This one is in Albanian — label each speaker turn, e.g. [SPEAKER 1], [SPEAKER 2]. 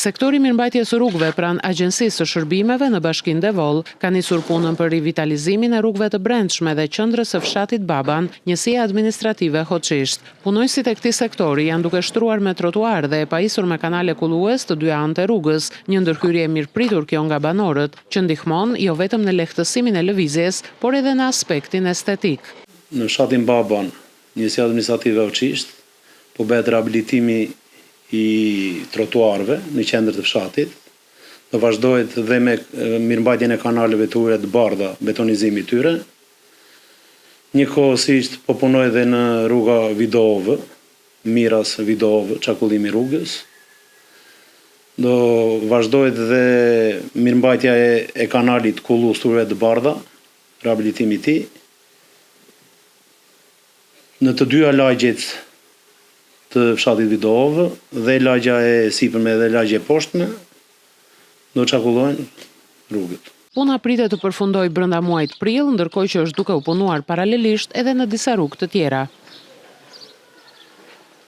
[SPEAKER 1] Sektori mirëmbajtjes së rrugëve pranë Agjencisë së Shërbimeve në Bashkinë Devol ka nisur punën për rivitalizimin e rrugëve të brendshme dhe qendrës së fshatit Baban, njësia administrative Hoçisht. Punojësit e këtij sektori janë duke shtruar me trotuar dhe e pajisur me kanale kullues të dy anët e rrugës, një ndërhyrje e mirëpritur kjo nga banorët, që ndihmon jo vetëm në lehtësimin e lëvizjes, por edhe në aspektin estetik.
[SPEAKER 2] Në fshatin Baban, njësia administrative Hoçisht, po bëhet rehabilitimi i trotuarëve në qendër të fshatit. Do vazhdohet dhe me mirëmbajtjen e kanaleve të ujëra të bardha, betonizimi i tyre. Njëkohësisht po punoj edhe në rruga Vidovë, Miras Vidovë, çarkullimi i rrugës. Do vazhdohet dhe mirëmbajtja e kanalit Kullus të ujëra të bardha, rehabilitimi i tij. Në të dyja lagjet të fshatit Vidovë dhe lagja e sipërme dhe lagja e poshtme do çarkullohen rrugët.
[SPEAKER 1] Puna pritet të përfundojë brenda muajit prill, ndërkohë që është duke u punuar paralelisht edhe në disa rrugë të tjera.